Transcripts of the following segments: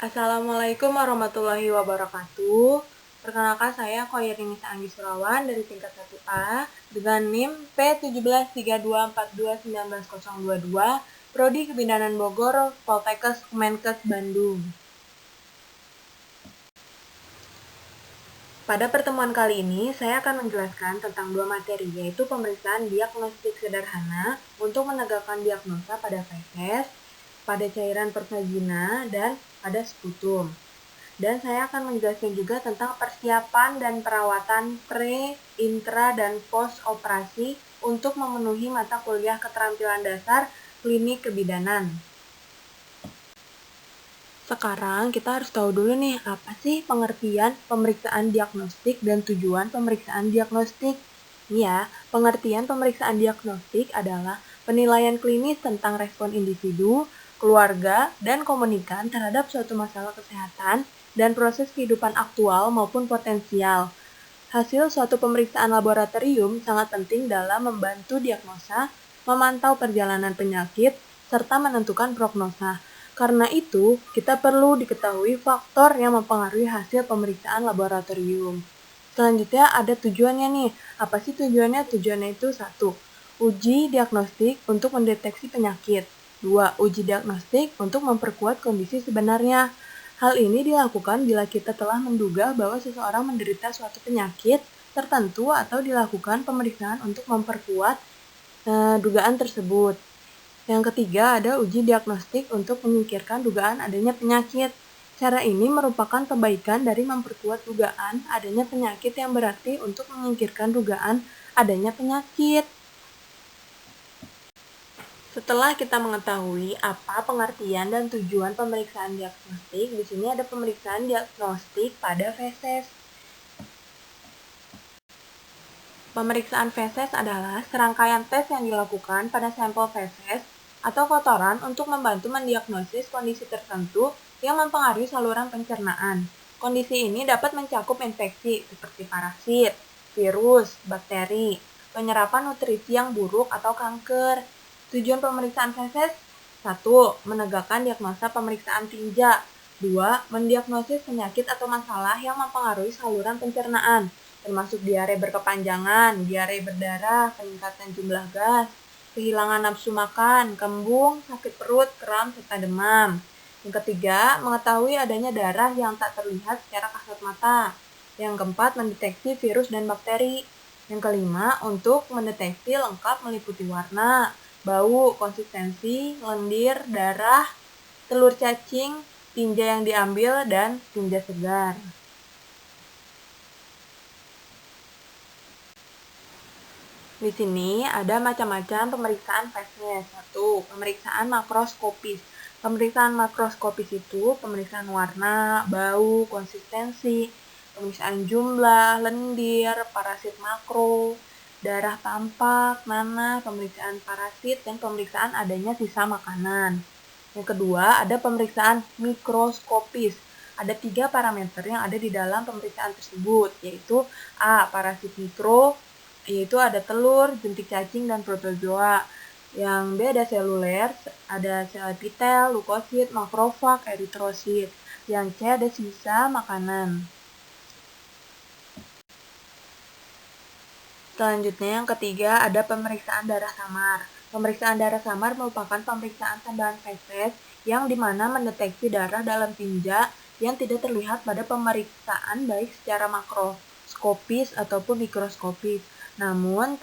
Assalamualaikum warahmatullahi wabarakatuh. Perkenalkan saya Khoirinisa Anggi Surawan dari tingkat 1A dengan NIM P1732421922, Prodi Kebidanan Bogor, Poltekkes Kemenkes Bandung. Pada pertemuan kali ini, saya akan menjelaskan tentang dua materi, yaitu pemeriksaan diagnostik sederhana untuk menegakkan diagnosa pada feses, pada cairan persagina, dan pada sputum. Dan saya akan menjelaskan juga tentang persiapan dan perawatan pre, intra, dan post operasi untuk memenuhi mata kuliah keterampilan dasar klinik kebidanan. Sekarang kita harus tahu dulu nih, apa sih pengertian pemeriksaan diagnostik dan tujuan pemeriksaan diagnostik? Ya, pengertian pemeriksaan diagnostik adalah penilaian klinis tentang respon individu, keluarga, dan komunikan terhadap suatu masalah kesehatan dan proses kehidupan aktual maupun potensial. Hasil suatu pemeriksaan laboratorium sangat penting dalam membantu diagnosa, memantau perjalanan penyakit, serta menentukan prognosa. Karena itu, kita perlu diketahui faktor yang mempengaruhi hasil pemeriksaan laboratorium. Selanjutnya ada tujuannya nih. Apa sih tujuannya? Tujuannya itu 1. Uji diagnostik untuk mendeteksi penyakit. 2. Uji diagnostik untuk memperkuat kondisi sebenarnya. Hal ini dilakukan bila kita telah menduga bahwa seseorang menderita suatu penyakit tertentu atau dilakukan pemeriksaan untuk memperkuat dugaan tersebut. Yang ketiga ada uji diagnostik untuk menyingkirkan dugaan adanya penyakit. Cara ini merupakan kebaikan dari memperkuat dugaan adanya penyakit yang berarti untuk menyingkirkan dugaan adanya penyakit. Setelah kita mengetahui apa pengertian dan tujuan pemeriksaan diagnostik, di sini ada pemeriksaan diagnostik pada feses. Pemeriksaan feses adalah serangkaian tes yang dilakukan pada sampel feses atau kotoran untuk membantu mendiagnosis kondisi tertentu yang mempengaruhi saluran pencernaan. Kondisi ini dapat mencakup infeksi seperti parasit, virus, bakteri, penyerapan nutrisi yang buruk atau kanker. Tujuan pemeriksaan feses: 1. Menegakkan diagnosa pemeriksaan tinja. 2. Mendiagnosis penyakit atau masalah yang mempengaruhi saluran pencernaan, termasuk diare berkepanjangan, diare berdarah, peningkatan jumlah gas, kehilangan nafsu makan, kembung, sakit perut, kram, serta demam. Yang ketiga, mengetahui adanya darah yang tak terlihat secara kasat mata. Yang keempat, mendeteksi virus dan bakteri. Yang kelima, untuk mendeteksi lengkap meliputi warna, bau, konsistensi, lendir, darah, telur cacing, tinja yang diambil, dan tinja segar. Di sini ada macam-macam pemeriksaan feses. 1. Pemeriksaan makroskopis. Pemeriksaan makroskopis itu pemeriksaan warna, bau, konsistensi, pemeriksaan jumlah, lendir, parasit makro, darah tampak, nanah, pemeriksaan parasit, dan pemeriksaan adanya sisa makanan. Yang kedua, ada pemeriksaan mikroskopis. Ada 3 parameter yang ada di dalam pemeriksaan tersebut, yaitu A. Parasit mikro, yaitu ada telur, jentik cacing, dan protozoa. Yang B ada seluler, ada sel epitel, leukosit, makrofag, eritrosit. Yang C ada sisa makanan. Selanjutnya yang ketiga ada pemeriksaan darah samar. Pemeriksaan darah samar merupakan pemeriksaan tambahan feses yang dimana mendeteksi darah dalam tinja yang tidak terlihat pada pemeriksaan baik secara makroskopis ataupun mikroskopis. Namun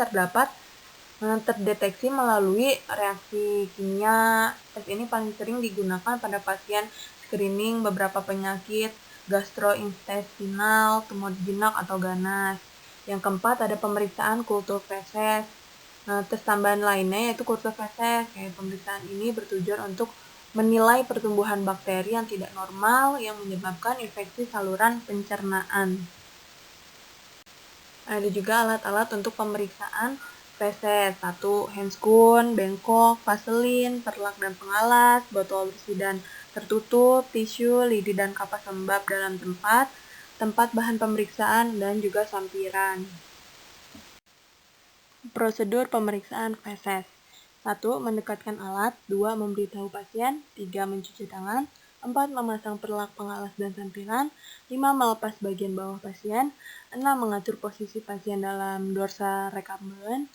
terdeteksi melalui reaksi kimia. Tes ini paling sering digunakan pada pasien screening beberapa penyakit gastrointestinal, tumor jinak atau ganas. Yang keempat ada pemeriksaan kultur feses. Tes tambahan lainnya yaitu kultur feses. Pemeriksaan ini bertujuan untuk menilai pertumbuhan bakteri yang tidak normal yang menyebabkan infeksi saluran pencernaan. Ada juga alat-alat untuk pemeriksaan feses. 1. Handscoon, bengkok, vaselin, perlak dan pengalas, botol bersih dan tertutup, tisu, lidi dan kapas lembab dalam tempat bahan pemeriksaan, dan juga sampiran. Prosedur pemeriksaan feses. 1. Mendekatkan alat. 2. Memberitahu pasien. 3. Mencuci tangan. 4. Memasang perlak pengalas dan sampiran. 5. Melepas bagian bawah pasien. 6. Mengatur posisi pasien dalam dorsa recumbent.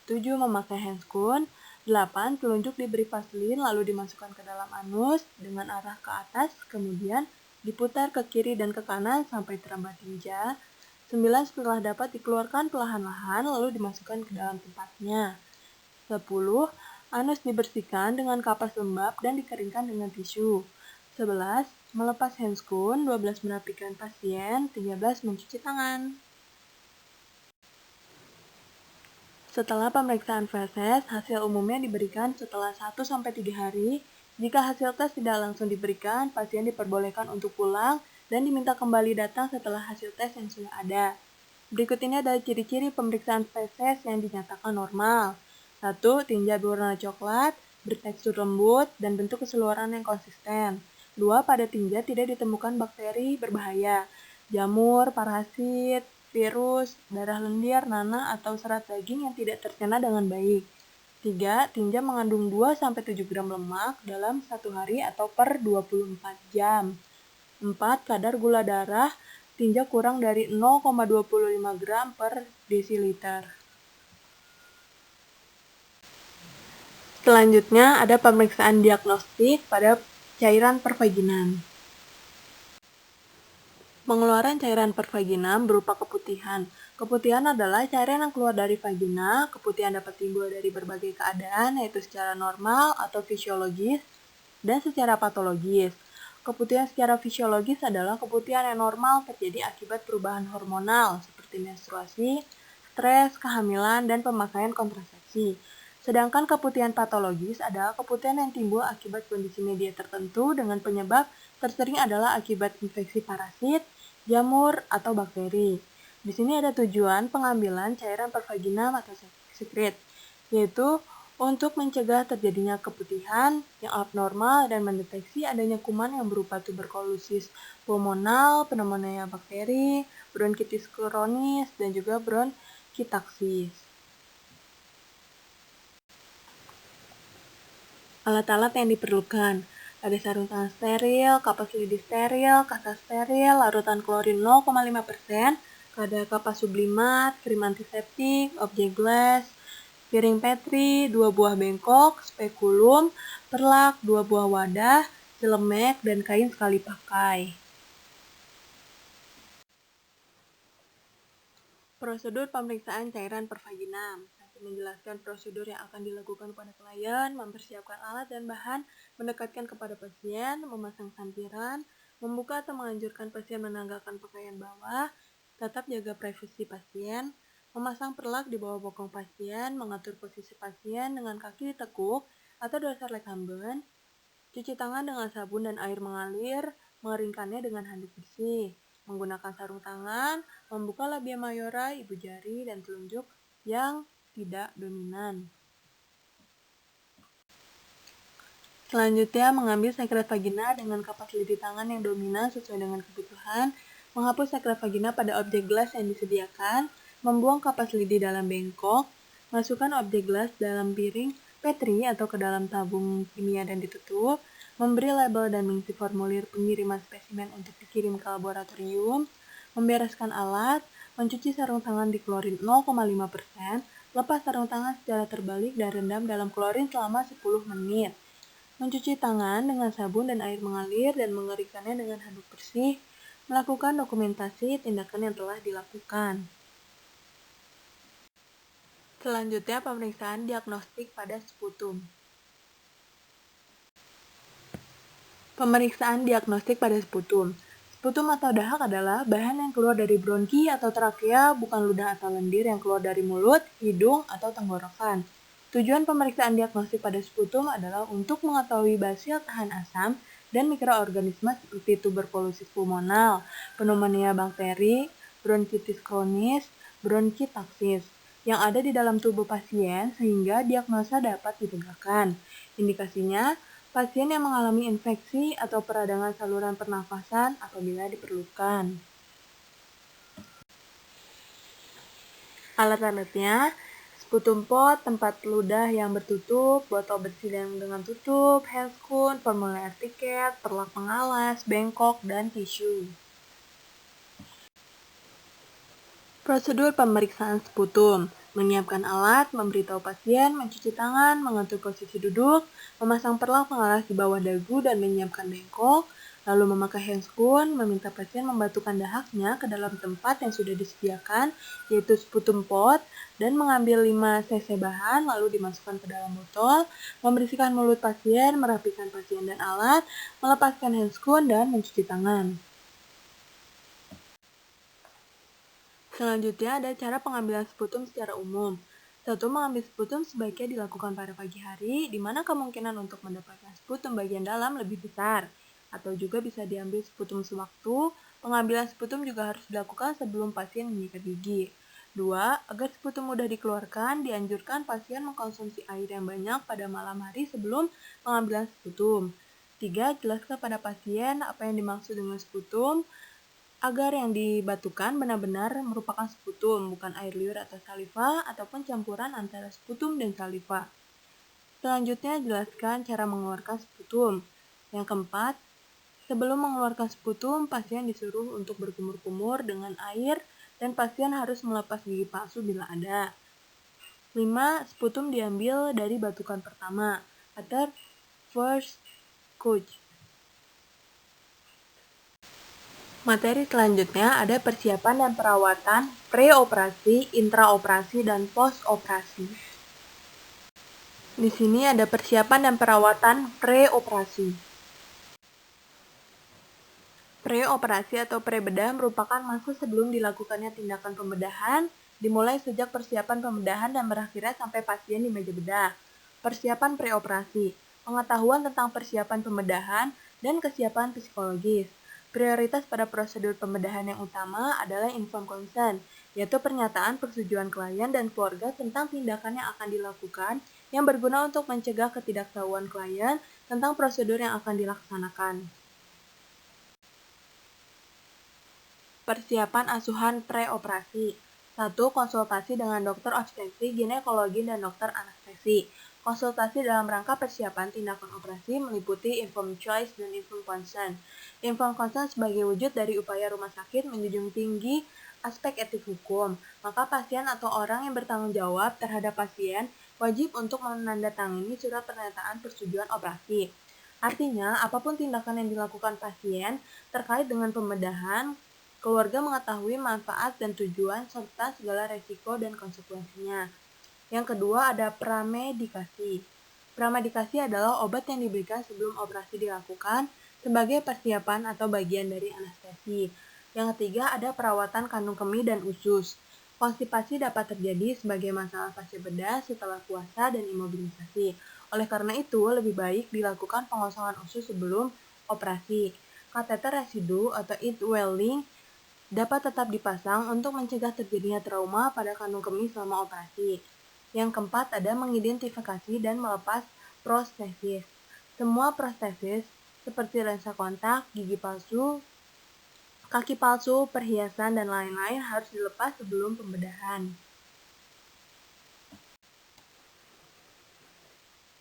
7. Memakai handscoon. 8. Telunjuk diberi vaselin lalu dimasukkan ke dalam anus dengan arah ke atas, kemudian diputar ke kiri dan ke kanan sampai terambah tinja. 9. Setelah dapat dikeluarkan perlahan-lahan lalu dimasukkan ke dalam tempatnya. 10. Anus dibersihkan dengan kapas lembab dan dikeringkan dengan tisu. 11. Melepas handscoon. 12. Merapikan pasien. 13. Mencuci tangan. Setelah pemeriksaan feses, hasil umumnya diberikan setelah 1-3 hari. Jika hasil tes tidak langsung diberikan, pasien diperbolehkan untuk pulang dan diminta kembali datang setelah hasil tes yang sudah ada. Berikut ini adalah ciri-ciri pemeriksaan feses yang dinyatakan normal. 1. Tinja berwarna coklat, bertekstur lembut, dan bentuk keseluruhan yang konsisten. 2. Pada tinja tidak ditemukan bakteri berbahaya, jamur, parasit, virus, darah lendir, nanah, atau serat daging yang tidak tercerna dengan baik. 3. Tinja mengandung 2-7 gram lemak dalam 1 hari atau per 24 jam. 4. Kadar gula darah tinja kurang dari 0,25 gram per desiliter. Selanjutnya ada pemeriksaan diagnostik pada cairan pervaginam. Pengeluaran cairan pervaginam berupa keputihan. Keputihan adalah cairan yang keluar dari vagina. Keputihan dapat timbul dari berbagai keadaan, yaitu secara normal atau fisiologis, dan secara patologis. Keputihan secara fisiologis adalah keputihan yang normal terjadi akibat perubahan hormonal, seperti menstruasi, stres, kehamilan, dan pemakaian kontrasepsi. Sedangkan keputihan patologis adalah keputihan yang timbul akibat kondisi media tertentu dengan penyebab tersering adalah akibat infeksi parasit, jamur, atau bakteri. Di sini ada tujuan pengambilan cairan pervaginam atau sekret, yaitu untuk mencegah terjadinya keputihan yang abnormal dan mendeteksi adanya kuman yang berupa tuberkulosis pulmonal, pneumonia bakteri, bronkitis kronis, dan juga bronkitaksis. Alat-alat yang diperlukan. Ada sarung tangan steril, kapas lidi steril, kasa steril, larutan klorin 0,5%, ada kapas sublimat, krim antiseptik, objek glass, piring petri, 2 buah bengkok, spekulum, perlak, 2 buah wadah, celemek, dan kain sekali pakai. Prosedur pemeriksaan cairan pervaginam. Menjelaskan prosedur yang akan dilakukan pada klien, mempersiapkan alat dan bahan, mendekatkan kepada pasien, memasang sampiran, membuka atau menganjurkan pasien menanggalkan pakaian bawah, tetap jaga privasi pasien, memasang perlak di bawah bokong pasien, mengatur posisi pasien dengan kaki ditekuk atau dasar recumbent, cuci tangan dengan sabun dan air mengalir, mengeringkannya dengan handuk bersih, menggunakan sarung tangan, membuka labia mayora, ibu jari, dan telunjuk yang tidak dominan. Selanjutnya, mengambil sekret vagina dengan kapas lidi tangan yang dominan sesuai dengan kebutuhan, menghapus sekret vagina pada objek gelas yang disediakan, membuang kapas lidi dalam bengkok, masukkan objek gelas dalam piring petri atau ke dalam tabung kimia dan ditutup, memberi label dan mengisi formulir pengiriman spesimen untuk dikirim ke laboratorium, membereskan alat, mencuci sarung tangan di klorin 0,5%, lepas sarung tangan secara terbalik dan rendam dalam klorin selama 10 menit. Mencuci tangan dengan sabun dan air mengalir dan mengeringkannya dengan handuk bersih. Melakukan dokumentasi tindakan yang telah dilakukan. Selanjutnya, pemeriksaan diagnostik pada sputum. Pemeriksaan diagnostik pada sputum. Sputum atau dahak adalah bahan yang keluar dari bronki atau trakea, bukan ludah atau lendir yang keluar dari mulut, hidung, atau tenggorokan. Tujuan pemeriksaan diagnostik pada sputum adalah untuk mengetahui basil tahan asam dan mikroorganisme seperti tuberkulosis pulmonal, pneumonia bakteri, bronkitis kronis, bronkitaksis yang ada di dalam tubuh pasien sehingga diagnosa dapat ditegakkan. Indikasinya, pasien yang mengalami infeksi atau peradangan saluran pernafasan apabila diperlukan. Alat-alatnya, Sputum pot, tempat ludah yang bertutup, botol bersih yang dengan tutup, handscoon, formulir tiket, perlak pengalas, bengkok, dan tisu. Prosedur pemeriksaan sputum: menyiapkan alat, memberitahu pasien, mencuci tangan, mengatur posisi duduk, memasang perlak pengalas di bawah dagu dan menyiapkan bengkok, lalu memakai handscoon, meminta pasien membatukan dahaknya ke dalam tempat yang sudah disediakan, yaitu sputum pot, dan mengambil 5 cc bahan lalu dimasukkan ke dalam botol, membersihkan mulut pasien, merapikan pasien dan alat, melepaskan handscoon, dan mencuci tangan. Selanjutnya ada cara pengambilan sputum secara umum. 1. Mengambil sputum sebaiknya dilakukan pada pagi hari, di mana kemungkinan untuk mendapatkan sputum bagian dalam lebih besar. Atau juga bisa diambil sputum sewaktu, pengambilan sputum juga harus dilakukan sebelum pasien menyikat gigi. 2. Agar sputum mudah dikeluarkan, dianjurkan pasien mengkonsumsi air yang banyak pada malam hari sebelum pengambilan sputum. 3. Jelaskan pada pasien apa yang dimaksud dengan sputum, agar yang dibatukan benar-benar merupakan sputum, bukan air liur atau saliva, ataupun campuran antara sputum dan saliva. Selanjutnya, jelaskan cara mengeluarkan sputum. Yang keempat, sebelum mengeluarkan sputum, pasien disuruh untuk berkumur-kumur dengan air, dan pasien harus melepas gigi palsu bila ada. 5. Sputum diambil dari batukan pertama, atau first cut. Materi selanjutnya ada persiapan dan perawatan preoperasi, intraoperasi, dan postoperasi. Di sini ada persiapan dan perawatan preoperasi. Preoperasi atau prebedah merupakan masa sebelum dilakukannya tindakan pembedahan, dimulai sejak persiapan pembedahan dan berakhirnya sampai pasien di meja bedah. Persiapan preoperasi, pengetahuan tentang persiapan pembedahan, dan kesiapan psikologis. Prioritas pada prosedur pembedahan yang utama adalah informed consent, yaitu pernyataan persetujuan klien dan keluarga tentang tindakan yang akan dilakukan yang berguna untuk mencegah ketidaktahuan klien tentang prosedur yang akan dilaksanakan. Persiapan asuhan preoperasi. 1. Konsultasi dengan dokter obstetri, ginekologi, dan dokter anestesi. Konsultasi dalam rangka persiapan tindakan operasi meliputi informed choice dan informed consent. Informed consent sebagai wujud dari upaya rumah sakit menjunjung tinggi aspek etik hukum, maka pasien atau orang yang bertanggung jawab terhadap pasien wajib untuk menandatangani surat pernyataan persetujuan operasi. Artinya, apapun tindakan yang dilakukan pasien terkait dengan pembedahan, keluarga mengetahui manfaat dan tujuan serta segala resiko dan konsekuensinya. Yang kedua ada pramedikasi. Pramedikasi adalah obat yang diberikan sebelum operasi dilakukan sebagai persiapan atau bagian dari anestesi. Yang ketiga ada perawatan kandung kemih dan usus. Konstipasi dapat terjadi sebagai masalah pasca bedah setelah puasa dan imobilisasi. Oleh karena itu, lebih baik dilakukan pengosongan usus sebelum operasi. Kateter residu atau indwelling dapat tetap dipasang untuk mencegah terjadinya trauma pada kandung kemih selama operasi. Yang keempat ada mengidentifikasi dan melepas prostesis. Semua prostesis seperti lensa kontak, gigi palsu, kaki palsu, perhiasan, dan lain-lain harus dilepas sebelum pembedahan.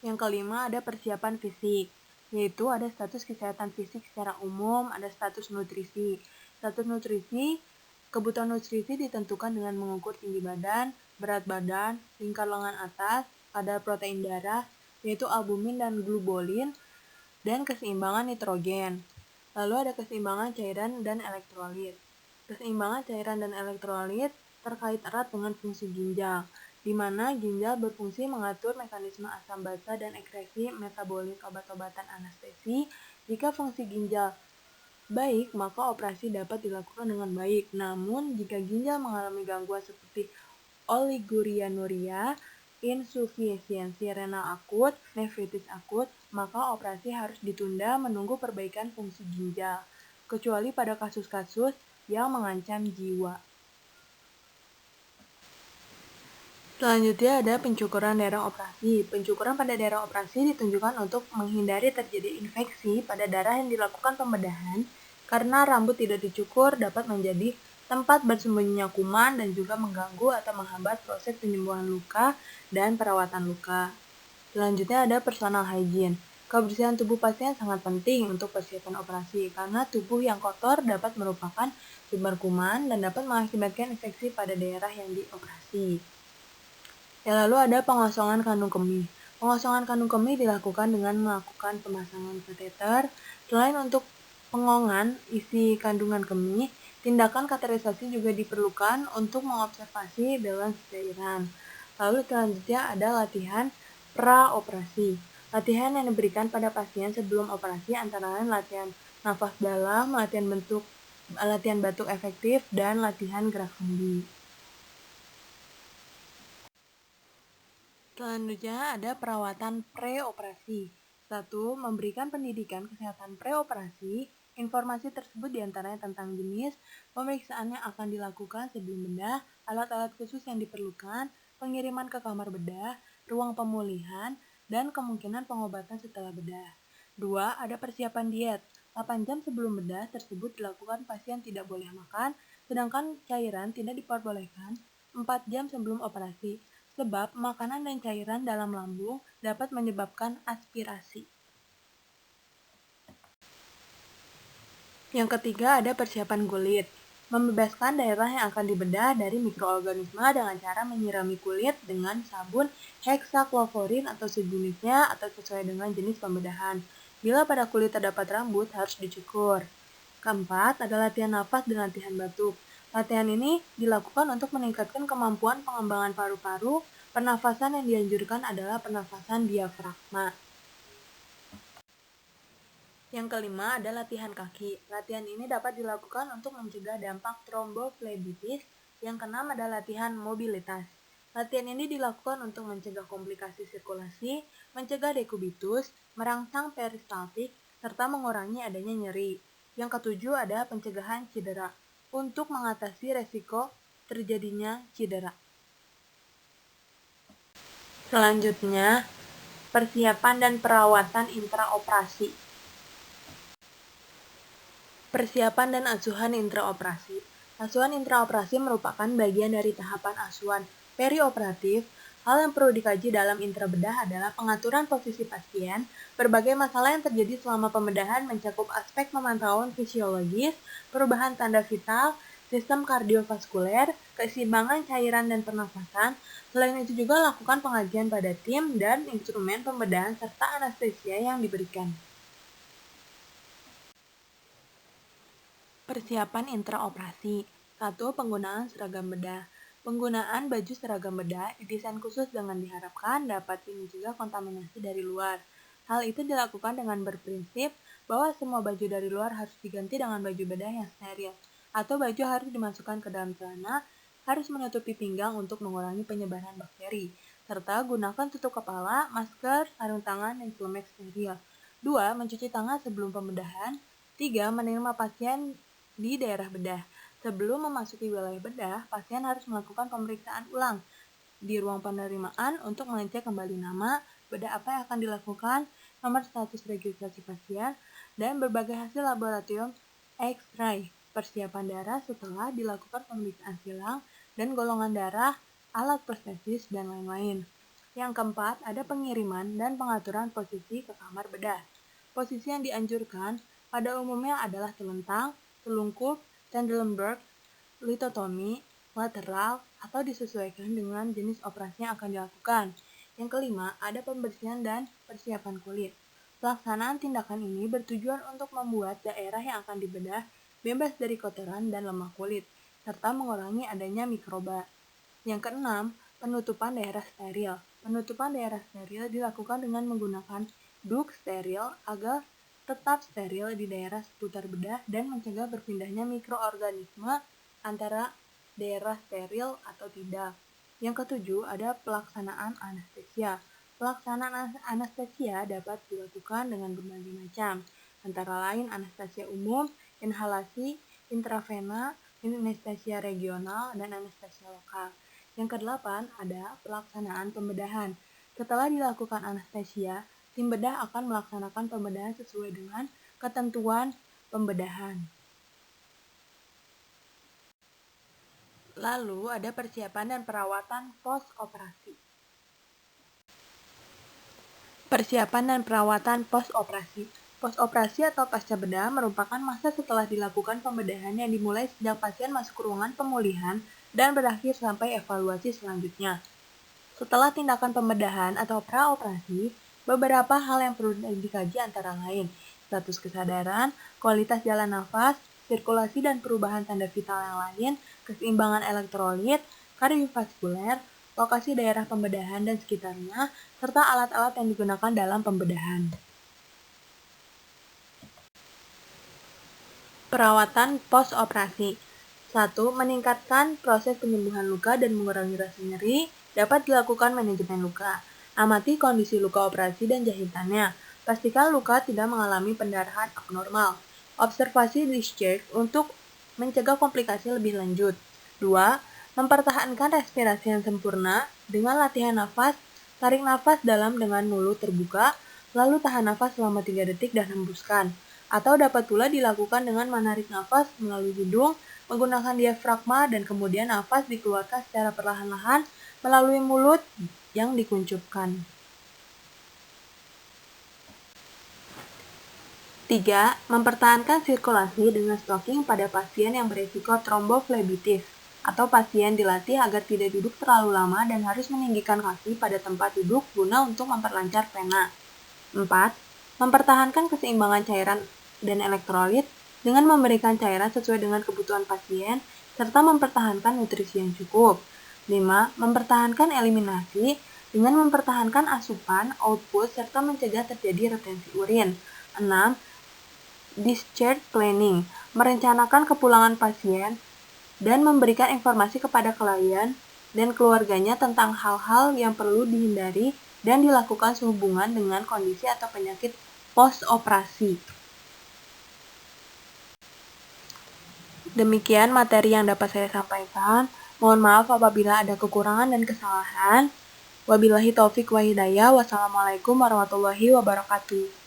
Yang kelima ada persiapan fisik, yaitu ada status kesehatan fisik secara umum, ada status nutrisi. Status nutrisi, kebutuhan nutrisi ditentukan dengan mengukur tinggi badan, berat badan, lingkar lengan atas, kadar protein darah, yaitu albumin dan globulin, dan keseimbangan nitrogen. Lalu ada keseimbangan cairan dan elektrolit. Keseimbangan cairan dan elektrolit terkait erat dengan fungsi ginjal, di mana ginjal berfungsi mengatur mekanisme asam basa dan ekskresi metabolit obat-obatan anestesi. Jika fungsi ginjal baik, maka operasi dapat dilakukan dengan baik. Namun, jika ginjal mengalami gangguan seperti oliguria, insufisiensi renal akut, nefritis akut, maka operasi harus ditunda menunggu perbaikan fungsi ginjal, kecuali pada kasus-kasus yang mengancam jiwa. Selanjutnya ada pencukuran daerah operasi. Pencukuran pada daerah operasi ditunjukkan untuk menghindari terjadi infeksi pada darah yang dilakukan pembedahan, karena rambut tidak dicukur dapat menjadi tempat bersembunyinya kuman dan juga mengganggu atau menghambat proses penyembuhan luka dan perawatan luka. Selanjutnya ada personal hygiene. Kebersihan tubuh pasien sangat penting untuk persiapan operasi karena tubuh yang kotor dapat merupakan sumber kuman dan dapat mengakibatkan infeksi pada daerah yang dioperasi. Ya, lalu ada pengosongan kandung kemih. Pengosongan kandung kemih dilakukan dengan melakukan pemasangan kateter. Selain untuk pengongan isi kandungan kemih, tindakan kateterisasi juga diperlukan untuk mengobservasi balance cairan. Lalu selanjutnya ada latihan praoperasi. Latihan yang diberikan pada pasien sebelum operasi antara lain latihan nafas dalam, latihan batuk efektif, dan latihan gerak sendi. Selanjutnya ada perawatan preoperasi. 1. Memberikan pendidikan kesehatan preoperasi. Informasi tersebut diantaranya tentang jenis pemeriksaan yang akan dilakukan sebelum bedah, alat-alat khusus yang diperlukan, pengiriman ke kamar bedah, ruang pemulihan, dan kemungkinan pengobatan setelah bedah. 2. Ada persiapan diet. 8 jam sebelum bedah tersebut dilakukan pasien tidak boleh makan, sedangkan cairan tidak diperbolehkan 4 jam sebelum operasi, sebab makanan dan cairan dalam lambung dapat menyebabkan aspirasi. Yang ketiga ada persiapan kulit. Membebaskan daerah yang akan dibedah dari mikroorganisme dengan cara menyirami kulit dengan sabun hexakloroforin atau sejenisnya atau sesuai dengan jenis pembedahan. Bila pada kulit terdapat rambut, harus dicukur. Keempat, ada latihan nafas dan latihan batuk. Latihan ini dilakukan untuk meningkatkan kemampuan pengembangan paru-paru. Pernafasan yang dianjurkan adalah pernafasan diafragma. Yang kelima ada latihan kaki. Latihan ini dapat dilakukan untuk mencegah dampak tromboflebitis. Yang keenam ada latihan mobilitas. Latihan ini dilakukan untuk mencegah komplikasi sirkulasi, mencegah dekubitus, merangsang peristaltik, serta mengurangi adanya nyeri. Yang ketujuh ada pencegahan cedera untuk mengatasi resiko terjadinya cedera. Selanjutnya, persiapan dan perawatan intraoperasi. Persiapan dan asuhan intraoperasi. Asuhan intraoperasi merupakan bagian dari tahapan asuhan perioperatif. Hal yang perlu dikaji dalam intrabedah adalah pengaturan posisi pasien. Berbagai masalah yang terjadi selama pembedahan mencakup aspek pemantauan fisiologis, perubahan tanda vital, sistem kardiovaskuler, keseimbangan cairan dan pernafasan. Selain itu juga lakukan pengajian pada tim dan instrumen pembedahan serta anestesia yang diberikan. Persiapan intraoperasi. 1. Penggunaan seragam bedah. Penggunaan baju seragam bedah didesain khusus dengan diharapkan dapat mencegah kontaminasi dari luar. Hal itu dilakukan dengan berprinsip bahwa semua baju dari luar harus diganti dengan baju bedah yang steril, atau baju harus dimasukkan ke dalam celana, harus menutupi pinggang untuk mengurangi penyebaran bakteri, serta gunakan tutup kepala, masker, sarung tangan, dan celemek steril. 2. Mencuci tangan sebelum pembedahan. 3. Menerima pasien di daerah bedah. Sebelum memasuki wilayah bedah, pasien harus melakukan pemeriksaan ulang di ruang penerimaan untuk mengecek kembali nama, bedah apa yang akan dilakukan, nomor status registrasi pasien, dan berbagai hasil laboratorium X-ray. Persiapan darah setelah dilakukan pemeriksaan silang dan golongan darah, alat prostesis, dan lain-lain. Yang keempat, ada pengiriman dan pengaturan posisi ke kamar bedah. Posisi yang dianjurkan pada umumnya adalah telentang, telungkup, Trendelenburg, litotomi, lateral, atau disesuaikan dengan jenis operasi yang akan dilakukan. Yang kelima, ada pembersihan dan persiapan kulit. Pelaksanaan tindakan ini bertujuan untuk membuat daerah yang akan dibedah bebas dari kotoran dan lemak kulit, serta mengurangi adanya mikroba. Yang keenam, penutupan daerah steril. Penutupan daerah steril dilakukan dengan menggunakan duk steril agar tetap steril di daerah seputar bedah dan mencegah berpindahnya mikroorganisme antara daerah steril atau tidak. Yang ketujuh, ada pelaksanaan anestesia. Pelaksanaan anestesia dapat dilakukan dengan berbagai macam, antara lain anestesia umum, inhalasi, intravena, anestesia regional, dan anestesia lokal. Yang kedelapan, ada pelaksanaan pembedahan. Setelah dilakukan anestesia, tim bedah akan melaksanakan pembedahan sesuai dengan ketentuan pembedahan. Lalu ada persiapan dan perawatan post-operasi. Persiapan dan perawatan post-operasi. Post-operasi atau pasca bedah merupakan masa setelah dilakukan pembedahan yang dimulai sejak pasien masuk ruangan pemulihan dan berakhir sampai evaluasi selanjutnya. Setelah tindakan pembedahan atau pra-operasi, beberapa hal yang perlu dikaji antara lain status kesadaran, kualitas jalan nafas, sirkulasi dan perubahan tanda vital yang lain, keseimbangan elektrolit, kardiovaskuler, lokasi daerah pembedahan dan sekitarnya, serta alat-alat yang digunakan dalam pembedahan. Perawatan post-operasi. 1. Meningkatkan proses penyembuhan luka dan mengurangi rasa nyeri dapat dilakukan manajemen luka. Amati kondisi luka operasi dan jahitannya. Pastikan luka tidak mengalami pendarahan abnormal. Observasi discharge untuk mencegah komplikasi lebih lanjut. 2. Mempertahankan respirasi yang sempurna dengan latihan nafas. Tarik nafas dalam dengan mulut terbuka, lalu tahan nafas selama 3 detik dan hembuskan. Atau dapat pula dilakukan dengan menarik nafas melalui hidung, menggunakan diafragma dan kemudian nafas dikeluarkan secara perlahan-lahan melalui mulut yang dikuncupkan. 3. Mempertahankan sirkulasi dengan stocking pada pasien yang berisiko tromboflebitis atau pasien dilatih agar tidak duduk terlalu lama dan harus meninggikan kaki pada tempat duduk guna untuk memperlancar vena. 4. Mempertahankan keseimbangan cairan dan elektrolit dengan memberikan cairan sesuai dengan kebutuhan pasien serta mempertahankan nutrisi yang cukup. 5. Mempertahankan eliminasi dengan mempertahankan asupan, output, serta mencegah terjadi retensi urin. 6. Discharge planning, merencanakan kepulangan pasien dan memberikan informasi kepada klien dan keluarganya tentang hal-hal yang perlu dihindari dan dilakukan sehubungan dengan kondisi atau penyakit post-operasi. Demikian materi yang dapat saya sampaikan. Mohon maaf apabila ada kekurangan dan kesalahan. Wabillahi taufik wa hidayah. Wassalamualaikum warahmatullahi wabarakatuh.